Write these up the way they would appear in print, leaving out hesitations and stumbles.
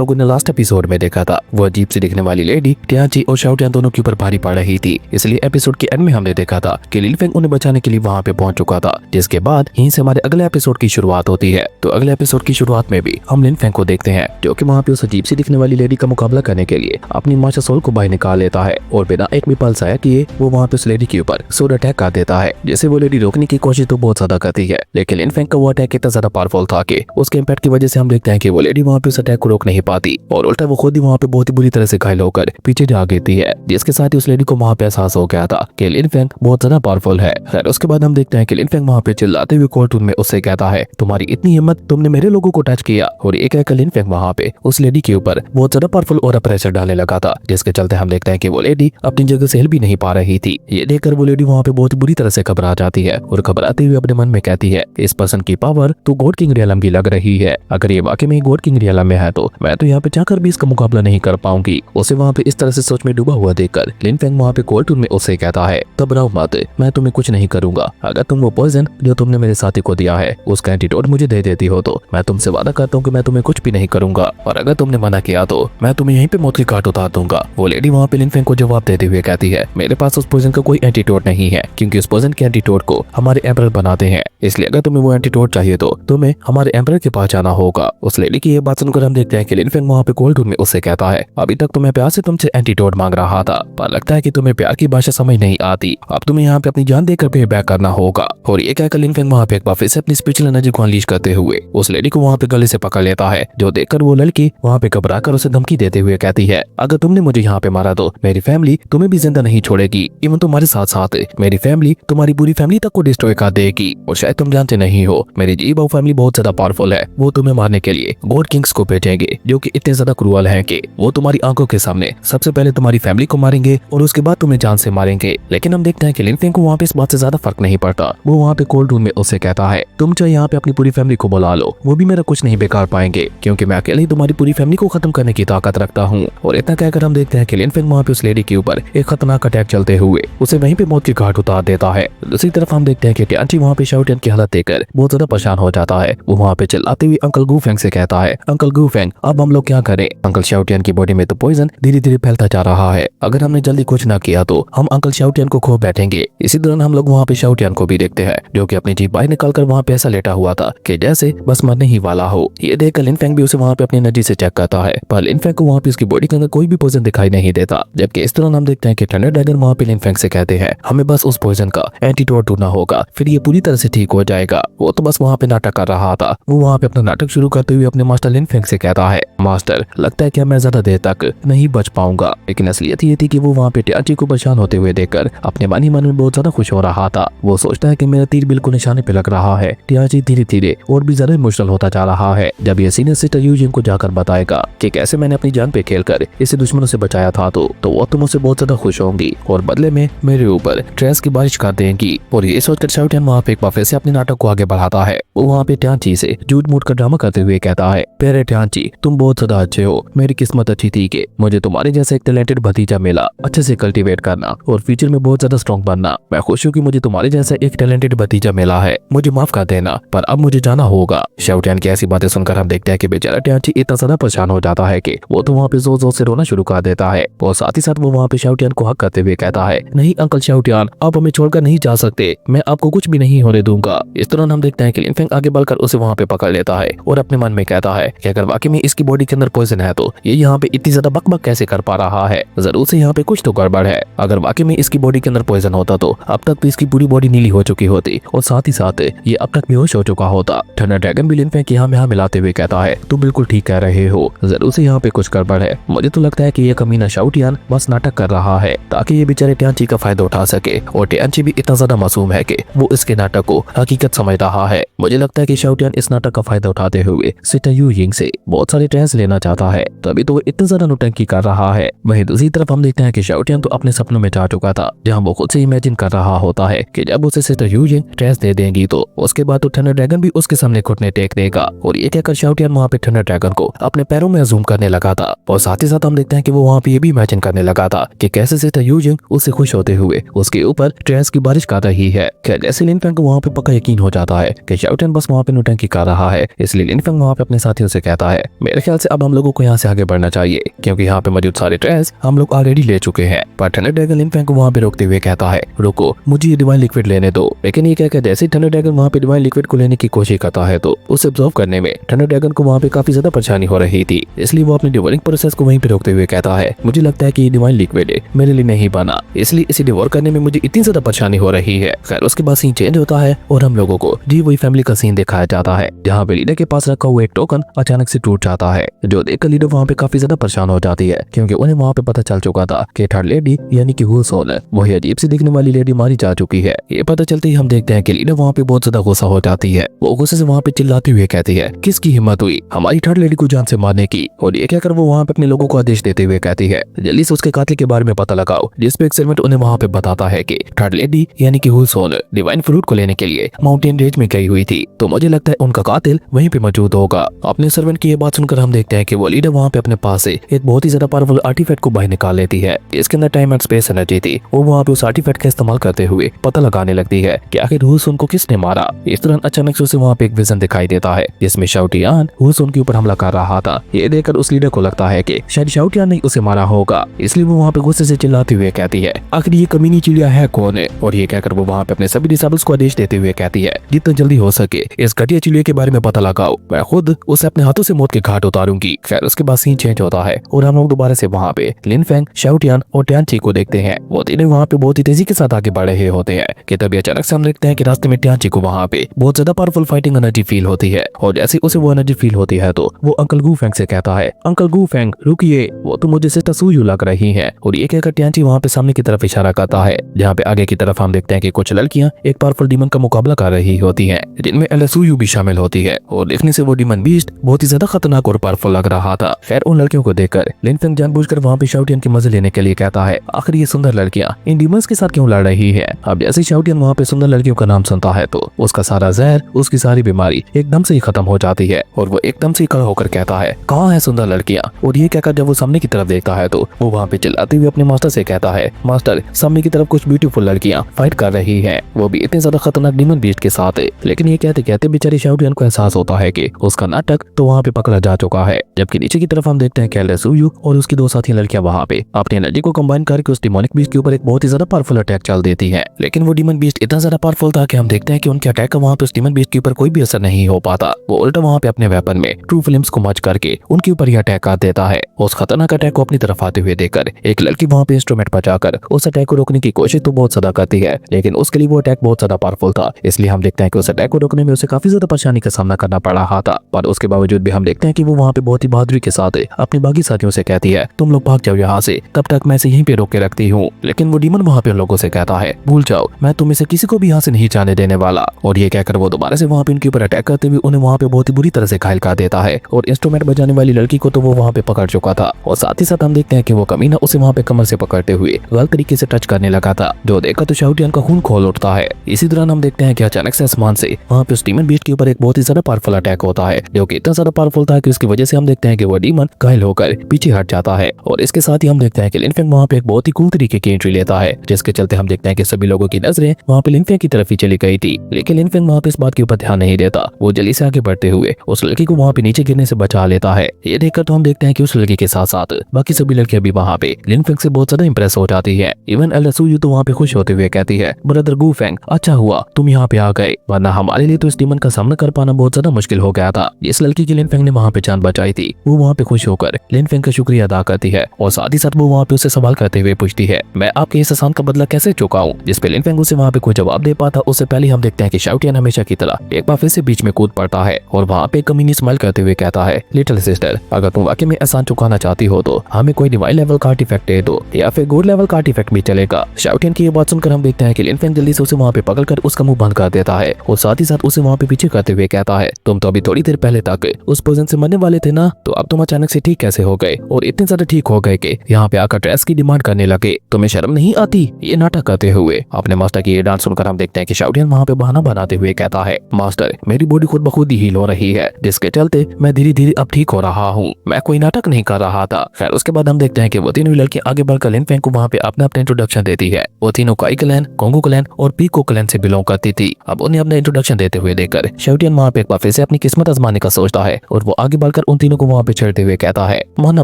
लोगों ने last episode में देखा था, वो अजीब सी दिखने वाली लेडी टियांची और शाओ टियान दोनों के ऊपर भारी पड़ रही थी। इसलिए एपिसोड के एंड में हमने देखा था कि लिन फेंग उन्हें बचाने के लिए वहाँ पे पहुंच चुका था, जिसके बाद यहीं से हमारे अगले एपिसोड की शुरुआत होती है। तो अगले एपिसोड की शुरुआत में भी हम लिन फेंग को देखते हैं, जो कि वहाँ पे उस अजीब सी दिखने वाली लेडी का मुकाबला करने के लिए अपनी मास्टर सोल को बाहर निकाल लेता है और बिना एक भी पल्स आया किए वो वहाँ पे उस लेडी के ऊपर सोल अटैक कर देता है, जिसे वो लेडी रोकने की कोशिश तो बहुत ज्यादा करती है, लेकिन लिन फेंग का वो अटैक इतना ज्यादा पावरफुल था कि उसके इम्पैक्ट की वजह से हम देखते हैं कि वो लेडी वहाँ पे उस अटैक को रोक नहीं पाती और उल्टा वो खुद ही वहाँ पे बहुत ही बुरी तरह से घायल होकर पीछे जा गिरती है, जिसके साथ ही उस लेडी को वहाँ पे एहसास हो गया था कि लिन फेंग बहुत ज्यादा पावरफुल है। खैर उसके बाद हम देखते हैं कि लिन फेंग वहाँ पे चिल्लाते हुए कोर्टून में उससे कहता है, तुम्हारी इतनी हिम्मत, तुमने मेरे लोगों को टच किया। और एक कहकर लिन फेंग वहाँ पे उस लेडी के ऊपर बहुत ज्यादा पावरफुल और प्रेशर डालने लगा था, जिसके चलते हम देखते हैं कि वो लेडी अपनी जगह से हिल भी नहीं पा रही थी। ये देखकर वो लेडी वहाँ पे बहुत बुरी तरह से घबरा जाती है और घबराते हुए अपने मन में कहती है, इस पर्सन की पावर तो गॉड किंग रियलम की लग रही है। अगर ये वाकई में गॉड किंग रियलम में है तो मैं तो यहाँ पे जाकर भी इसका मुकाबला नहीं कर पाऊंगी। उसे वहाँ पे इस तरह से सोच में डूबा हुआ देखकर लिन फेंग वहाँ पे कोर्टून में उससे कहता है, घबराओ मत, मैं तुम्हें कुछ नहीं करूंगा। अगर तुम वो पॉइजन जो तुमने मेरे साथी को दिया है उसका एंटीडोट मुझे दे देती हो तो मैं तुमसे वादा करता हूँ कि मैं तुम्हें कुछ भी नहीं करूंगा, और अगर तुमने मना किया तो मैं तुम्हें यहीं पे मौत की काट उतार दूंगा। वो लेडी वहाँ पे लिन फेंग को जवाब देते हुए कहती है, मेरे पास उस पॉइजन का कोई एंटीडोट नहीं है, क्योंकि उस पॉइजन के एंटीडोट को हमारे एम्परर बनाते हैं, इसलिए अगर तुम्हें वो एंटीडोट चाहिए तो तुम्हें हमारे एम्परर के पास जाना होगा। उस लेडी की ये बात सुनकर हम देखते हैं कि लिन फेंग वहाँ पे कोल्ड में उससे कहता है, अभी तक तो मैं प्यार से तुमसे एंटीडोट मांग रहा था, पर लगता है कि तुम्हें प्यार की भाषा समझ नहीं आती। अब तुम्हें यहाँ पे अपनी जान देकर पे बैक करना होगा। और ये कहकर लिन फेंग वहाँ पे एक बार फिर से अपनी स्पिरिचुअल एनर्जी को अनलीश करते हुए उस लेडी को वहाँ पे गले से पकड़ लेता है, जो देखकर वो लड़की वहाँ पे घबराकर उसे धमकी देते हुए कहती है, अगर तुमने मुझे यहाँ पे मारा तो मेरी फैमिली तुम्हें भी जिंदा नहीं छोड़ेगी, इवन तुम्हारे साथ साथ मेरी फैमिली तुम्हारी पूरी फैमिली तक को डिस्ट्रॉय कर देगी। और शायद तुम जानते नहीं हो, मेरी जी बाऊ फैमिली बहुत ज्यादा पावरफुल है, वो तुम्हें मारने के लिए गॉड किंग्स को भेजेंगे, जो कि इतने ज्यादा क्रूअल हैं कि वो तुम्हारी आंखों के सामने सबसे पहले तुम्हारी फैमिली को मारेंगे और उसके बाद तुम्हें जान से मारेंगे। लेकिन हम देखते हैं कि लिन फेंग को वहाँ पे इस बात से ज्यादा फर्क नहीं पड़ता। वो वहाँ पे कोल्ड रूम में उससे कहता है, तुम चाहे यहाँ पे अपनी पूरी फैमिली को बुला लो, वो भी मेरा कुछ नहीं बिगाड़ पाएंगे, क्योंकि मैं अकेले ही तुम्हारी पूरी फैमिली को खत्म करने की ताकत रखता हूँ। और इतना कहकर हम देखते हैं कि लिन फेंग वहाँ पे उस लेडी के ऊपर एक खतरनाक अटैक चलते हुए उसे वहीं पे मौत की घाट उतार देता है। दूसरी तरफ हम देखते हैं कि टियांची वहाँ पे शाओ टियान की हालत देखकर बहुत ज्यादा परेशान हो जाता है। वो वहाँ पे चिल्लाते हुए अंकल गू फेंग से कहता है, अंकल गू फेंग अब हम लोग क्या करें? अंकल शाओ टियान की बॉडी में तो पॉइजन धीरे धीरे फैलता जा रहा है, अगर हमने जल्दी कुछ ना किया तो हम अंकल शाओ टियान को खो बैठेंगे। इसी दौरान हम लोग वहाँ पे शाओ टियान को भी देखते हैं, जो कि अपनी जीभ बाहर निकालकर वहाँ पे ऐसा लेटा हुआ था कि जैसे बस मरने ही वाला हो। ये देखकर लिन फेंग भी उसे वहाँ पे अपनी एनर्जी से चेक करता है, पर लिन फेंग को वहाँ पे उसकी बॉडी के अंदर कोई भी पॉइजन दिखाई नहीं देता। जबकि इस दौरान हम देखते हैं कि थंडर ड्रैगन वहाँ पे लिन फेंग से कहते हैं, हमें बस उस पॉइजन का एंटीडोट ढूंढना होगा, फिर ये पूरी तरह से ठीक हो जाएगा। वो तो बस वहाँ पे नाटक कर रहा था। वो वहाँ पे अपना नाटक शुरू करते हुए अपने मास्टर लिन फेंग से कहता है, मास्टर लगता है कि मैं ज्यादा देर तक नहीं बच पाऊंगा। लेकिन असलियत ये थी कि वो वहाँ पे टियांची को परेशान होते हुए देखकर अपने मन ही मन में बहुत ज्यादा खुश हो रहा था। वो सोचता है कि मेरा तीर बिल्कुल निशाने पे लग रहा है। टियांची धीरे धीरे और भी ज्यादा इमोशनल होता जा रहा है। जब ये सीनियर सिस्टर यूजिन को जाकर बताएगा कि कैसे मैंने अपनी जान पे खेलकर इसे दुश्मनों से बचाया था, तो वो तुम मुझसे बहुत ज्यादा खुश होंगी और बदले में मेरे ऊपर ट्रेस की बारिश कर देंगी। और ये सोचकर शाओ टियान वहाँ पे एक बार फिर से अपने नाटक को आगे बढ़ाता है। वो वहाँ पे टियांची से झूठ मूठ का ड्रामा करते हुए कहता है, प्यारे टियांची तुम बहुत ज्यादा अच्छे हो, मेरी किस्मत अच्छी थी कि मुझे तुम्हारे जैसा एक टैलेंटेड भतीजा मिला। अच्छे से कल्टीवेट करना और फ्यूचर में बहुत ज्यादा स्ट्रॉन्ग बनना। मैं खुश हूँ कि मुझे तुम्हारे जैसा एक टैलेंटेड भतीजा मिला है, मुझे माफ कर देना, पर अब मुझे जाना होगा। शाओ टियान की ऐसी बातें सुनकर हम देखते हैं कि बेचारा टियांची इतना ज्यादा परेशान हो जाता है कि वो तो वहाँ पे जोर जोर से रोना शुरू कर देता है। और साथ ही साथ वो वहाँ पे शाओ टियान को हक करते हुए कहता है, नहीं अंकल शाओ टियान, आप हमें छोड़कर नहीं जा सकते, मैं आपको कुछ भी नहीं होने दूंगा। इस दौरान हम देखते हैं कि लिन फेंग आगे बढ़कर उसे वहाँ पे पकड़ लेता है और अपने मन में कहता है कि अगर वाकई में इसकी बॉडी के अंदर पॉइजन है तो ये यहाँ पे इतनी ज्यादा बकबक कैसे कर पा रहा है? जरूर से यहाँ पे कुछ तो गड़बड़ है। अगर वाकई में इसकी बॉडी के अंदर पॉइजन होता तो अब तक तो इसकी पूरी बॉडी नीली हो चुकी होती और साथ ही साथ ये अब तक बेहोश हो चुका होता। थंडर ड्रैगन भी लिन फेंग के यहाँ मिलाते हुए कहता है, तुम बिल्कुल ठीक कह रहे हो, जरूर से यहाँ पे कुछ गड़बड़ है। मुझे तो लगता है कि ये कमीना शाओ टियान बस नाटक कर रहा है ताकि ये बेचारे टियांची का फायदा उठा सके। और टियांची भी इतना ज्यादा मासूम है कि वो इसके नाटक को हकीकत समझ रहा है। मुझे लगता है कि शाओ टियान इस नाटक का फायदा उठाते हुए सिस्टर यू यिंग से बहुत सारे ट्रेस लेना चाहता है, तभी तो वो इतना ज्यादा नौटंकी कर रहा है। वहीं दूसरी तरफ हम देखते हैं कि शाओ टियान तो अपने सपनों में जा चुका था, जहाँ वो खुद से इमेजिन कर रहा होता है कि जब उसे सिस्टर यू यिंग ट्रेस दे देंगी तो उसके बाद तो थंडर ड्रैगन भी उसके सामने घुटने टेक देगा। और ये कहकर शाओ टियान वहाँ पे थंडर ड्रैगन को अपने पैरों में जूम करने लगा था। और साथ ही साथ हम देखते हैं कि वो वहाँ पे ये भी इमेजिन करने लगा था कि कैसे सिस्टर यू यिंग उससे खुश होते हुए उसके ऊपर ट्रेस की बारिश कर रही है। जैसे लिन फेंग को वहाँ पे पक्का यकीन हो जाता है कि शाओ टियान बस वहाँ पे नौटंकी कर रहा है, इसलिए लिन फेंग वहाँ पे अपने साथियों से कहता है, मेरे ख्याल से अब हम लोगों को यहाँ से आगे बढ़ना चाहिए क्योंकि यहाँ पे मौजूद सारे ट्रेस हम लोग ऑलरेडी ले चुके हैं। पर थंडर ड्रैगन लिन फैंग को वहाँ पे रोकते हुए कहता है रुको, मुझे ये डिवाइन लिक्विड लेने दो। लेकिन ये कहकर जैसे थंडर ड्रैगन वहाँ पे डिवाइन लिक्विड को लेने की कोशिश करता है तो उसे ऑब्जर्व करने में थंडर ड्रैगन को वहाँ पे काफी ज्यादा परेशानी हो रही थी, इसलिए वो अपने डिवोरिंग प्रोसेस को वहीं पे रोकते हुए कहता है मुझे लगता है कि ये डिवाइन लिक्विड मेरे लिए नहीं बना, इसलिए इसे डिवोर करने में मुझे इतनी ज्यादा परेशानी हो रही है। खैर उसके बाद सीन चेंज होता है और हम लोगों को जी वही फैमिली का सीन दिखाया जाता है जहाँ पे लीडर के पास रखा हुआ एक टोकन अचानक से टूट जाता है, जो देखकर लीडर वहाँ पे काफी ज्यादा परेशान हो जाती है क्योंकि उन्हें वहाँ पे पता चल चुका था कि थर्ड लेडी यानी कि हुसोन वही अजीब सी दिखने वाली लेडी मारी जा चुकी है। ये पता चलते ही हम देखते हैं कि लीडर वहाँ पे बहुत ज्यादा गुस्सा हो जाती है। वो गुस्से से वहाँ पे चिल्लाती हुई कहती है किसकी हिम्मत हुई हमारी थर्ड लेडी को जान से मारने की, और ये कहकर वो वहाँ पे अपने लोगों को आदेश देते हुए कहती है जल्दी से उसके कातिल के बारे में पता लगाओ, जिस पे एक सर्वेंट उन्हें वहाँ पे बताता है कि थर्ड लेडी यानी कि हुसोन डिवाइन फ्रूट को लेने के लिए माउंटेन रेंज में गई हुई थी, तो मुझे लगता है उनका कातिल वहीं पे मौजूद होगा। अपने सर्वेंट की ये बात सुनकर हम देखते हैं कि वो लीडर वहाँ पे अपने पास से एक बहुत ही ज्यादा पावरफुल आर्टिफैक्ट को बाहर निकाल लेती है, इसके अंदर टाइम एंड स्पेस एनर्जी थी। वो वहाँ पे उस आर्टिफैक्ट का इस्तेमाल करते हुए पता लगाने लगती है कि आखिर हुसोन को किसने मारा। इस दौरान अचानक से उसे वहाँ पे एक विजन दिखाई देता है जिसमें शाओटियान हुसोन के ऊपर हमला कर रहा था। ये देखकर उस लीडर को लगता है कि शायद शाओटियान ने उसे मारा होगा, इसलिए वो वहाँ पे गुस्से से चिल्लाते हुए कहती है आखिर ये कमीनी चिड़िया है कौन है, और ये कहकर वो वहाँ पे अपने सभी डिसेबल्स को आदेश देते हुए कहती है जितना जल्दी हो सके इस घटिया चिड़िया के बारे में पता लगाओ, मैं खुद उसे अपने हाथों से मौत के घाट उतारूंगी। खैर उसके बाद सीन चेंज होता है और हम लोग दोबारा से वहाँ पे लिन फैंग, शाओटियान और टियानची को देखते हैं। वो तीनों वहाँ पे बहुत ही तेजी के साथ आगे बढ़ रहे होते हैं कि तभी अचानक से हम देखते हैं कि रास्ते में टियानची को वहाँ पे बहुत ज्यादा पावरफुल फाइटिंग एनर्जी फील होती है, और जैसे उसे वो एनर्जी फील होती है तो वो अंकल गू फैंग से कहता है अंकल गू फैंग रुकिए, वो तो मुझे सिस्टर सुयू लग रही है। और ये कहकर टियानची वहाँ पे सामने की तरफ इशारा करता है जहाँ पे आगे की तरफ हम देखते हैं कि कुछ लड़कियां एक पावरफुल डीमन का मुकाबला कर रही होती हैं जिनमें एलएसयू भी शामिल होती है, और देखने से वो डीमन बीस्ट बहुत ही ज्यादा खतरनाक और पावरफुल लग रहा था। खैर उन लड़कियों को देखकर लिन फैंग जानबूझकर वहाँ पे शाओटियान के मजे लेने के लिए कहता है आखिर ये सुंदर लड़कियां इन डीमंस के साथ क्यों लड़ रही है। अब जैसे शाओटियान वहाँ पे सुंदर लड़कियों का नाम सुनता है तो उसका सारा जहर, उसकी सारी बीमारी एकदम से ही खत्म हो जाती है और वो एकदम से खड़ा होकर कहता है कहाँ है सुंदर लड़कियां। और ये कहकर जब वो सामने की तरफ देखता है तो वो वहाँ पे चिल्लाते हुए अपने मास्टर से कहता है मास्टर सामने की तरफ कुछ ब्यूटीफुल लड़कियां फाइट कर रही हैं, वो भी इतने ज्यादा खतरनाक डीमन बीस्ट के साथ। लेकिन ये कहते कहते बेचारी शाओटियान को एहसास होता है कि उसका नाटक तो वहाँ पे पकड़ा जा चुका है। जबकि नीचे की तरफ हम देखते हैं कि एलएसयू और उसकी दो साथी लड़कियां वहाँ पे अपनी एनर्जी को कंबाइन करके उस डिमोनिक बीस्ट के ऊपर एक बहुत ही ज्यादा पावरफुल अटैक चल देती है। लेकिन वो डीमन बीस्ट इतना ज्यादा पावरफुल था कि हम देखते हैं कि उनके अटैक का वहाँ पे उस डीमन बीस्ट के ऊपर कोई भी असर नहीं हो पाता। वो उल्टा वहाँ पे अपने वेपन में ट्रू फिल्म्स को मर्ज करके उनके ऊपर ही अटैक कर देता है। उस खतरनाक अटैक को अपनी तरफ आते हुए देखकर एक लड़की वहाँ पे इंस्ट्रूमेंट बचाकर उस अटैक को रोकने की कोशिश तो बहुत ज्यादा करती है, लेकिन उसके लिए वो अटैक बहुत ज्यादा पावरफुल था, इसलिए हम देखते हैं कि उस अटैक को रोकने में उसे काफी ज्यादा परेशानी का सामना करना पड़ रहा था। पर उसके बावजूद भी हम देखते हैं कि वो वहाँ पे बहुत ही बहादुरी के साथ अपने बाकी साथियों से कहती है तुम लोग भाग जाओ यहाँ से, तब तक मैं इसे यहीं पे रोक के रखती हूँ। लेकिन वो डीमन वहाँ पे उन लोगों से कहता है भूल जाओ, मैं तुम इसे किसी को भी यहाँ से नहीं जाने देने वाला। और ये कहकर वो दोबारा से वहाँ पे उनके ऊपर अटैक करते हुए उन्हें वहाँ पे बहुत ही बुरी तरह से घायल कर देता है। और इंस्ट्रूमेंट बजाने वाली लड़की को तो वो वहाँ पे पकड़ चुका था, और साथ ही साथ हम देखते हैं कि वो कमीना उसे वहाँ पे कमर से पकड़ते हुए गलत तरीके से टच करने लगा था, जो देखकर तो शाओटियान का खून खोल उठता है। इसी दौरान हम देखते हैं कि अचानक से आसमान से वहाँ पे उस डीमन बीस्ट के ऊपर एक बहुत ही ज्यादा पावरफुल अटैक होता है, जो कि इतना ज्यादा पावरफुल था कि उसकी वजह से हम देखते हैं कि वो डीमन घायल होकर पीछे हट जाता है। और इसके साथ ही हम देखते हैं कि लिन फैंग वहाँ पे एक बहुत ही कूल तरीके की एंट्री लेता है, जिसके चलते हम देखते हैं कि सभी लोगों की नजरें वहाँ पे लिन फैंग की तरफ ही चली गई थी। लेकिन लिन फैंग वहाँ पे इस बात के ऊपर ध्यान नहीं देता, वो जल्दी से आगे बढ़ते हुए उस लड़की को वहाँ पे नीचे गिरने से बचा लेता है। ये देखकर तो हम देखते हैं कि उस लड़की के साथ साथ बाकी सभी लड़कियां भी वहाँ पे लिन फैंग से बहुत ज्यादा इंप्रेस हो जाती है। इवन एलएसयू तो वहाँ पे खुश होते हुए कहती है ब्रदर गू फैंग अच्छा हुआ तुम यहाँ पे आ गए, वरना हमारे लिए तो इस डीमन का सामना कर पाना बहुत ज्यादा मुश्किल हो गया था। जिस लड़की की लिन फैंग ने वहाँ पे जान बचाई थी वो वहाँ पे खुश होकर लिन फैंग का शुक्रिया अदा करती है, और साथ ही साथ वो वहाँ पे उसे सवाल करते हुए पूछती है मैं आपके इस एहसान का बदला कैसे चुकाऊं। जिस पे लिन फैंग उसे वहाँ पे कोई जवाब दे पाता उससे पहले हम देखते हैं कि शाओटियान हमेशा की तरह एक बार फिर से बीच में कूद पड़ता है, और वहाँ पे कमीनी स्माइल करते हुए कहता है लिटिल सिस्टर अगर तुम वाकई में एहसान चुकाना चाहती हो तो हमें कोई डिवाइन लेवल का आर्टिफैक्ट दे दो, या फिर गुड लेवल का आर्टिफैक्ट भी चलेगा। शाओटियान की ये बात सुनकर हम देखते हैं कि लिन फैंग जल्दी से उसे वहाँ पे पकड़कर उसका मुंह बंद कर देता है, और साथ ही साथ उसे वहाँ पे पीछे करते हुए कहता है तुम तो अभी थोड़ी देर पहले तक उस पोजीशन से मरने वाले थे ना, तो अब तुम अचानक से ठीक कैसे हो गए, और इतने ज्यादा ठीक हो गए कि यहाँ पे आकर ड्रेस की डिमांड करने लगे, तुम्हें शर्म नहीं आती। ये नाटक करते हुए अपने मास्टर की ये डांट सुनकर हम देखते हैं कि शाओटियान वहाँ पे बहाना बनाते हुए कहता है मास्टर मेरी बॉडी खुद ब खुद ही हील हो रही है, जिसके चलते मैं धीरे धीरे अब ठीक हो रहा हूँ, मैं कोई नाटक नहीं कर रहा था। खैर उसके बाद हम देखते हैं कि वो तीनों लड़कियां आगे बढ़कर लिन फैंग को वहाँ पे अपना अपना इंट्रोडक्शन देती है। वो तीनों काई क्लैन, कोंगो क्लैन और पीको क्लैन से बिलोंग करती थी। अब उन्हें अपना इंट्रोडक्शन देते हुए देखकर शाओटियान वहाँ पे एक बार फिर से अपनी किस्मत आजमाने का सोचता है, और वो आगे बढ़कर देखकर उन तीनों को वहाँ पे चढ़ते हुए कहता है, मानना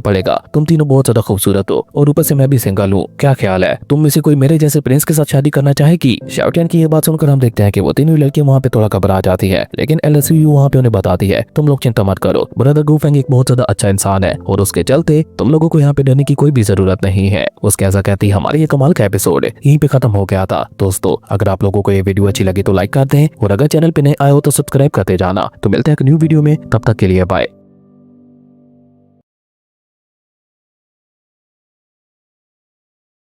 पड़ेगा तुम तीनों बहुत ज्यादा खूबसूरत हो और ऊपर से मैं भी सिंगल हूँ, क्या ख्याल है तुम में से कोई मेरे जैसे प्रिंस के साथ शादी करना चाहेगी। शाओटियान की ये बात सुनकर हम देखते हैं कि वो तीनों लड़कियां वहाँ पे थोड़ा घबरा जाती है, लेकिन एलएसयू वहाँ पे उन्हें बताती है, तुम लोग चिंता मत करो, ब्रदर गुफेंग एक बहुत ज्यादा अच्छा इंसान है और उसके चलते तुम लोगों को यहाँ पे डरने की कोई भी जरूरत नहीं है। उसके ऐसा कहती हमारे ये कमाल का एपिसोड यहीं पे खत्म हो गया था। दोस्तों अगर आप लोगों को ये वीडियो अच्छी लगी तो लाइक कर दें और अगर चैनल पे नए आए हो तो सब्सक्राइब करते जाना। तो मिलते हैं एक न्यू वीडियो में, तब तक के लिए बाय।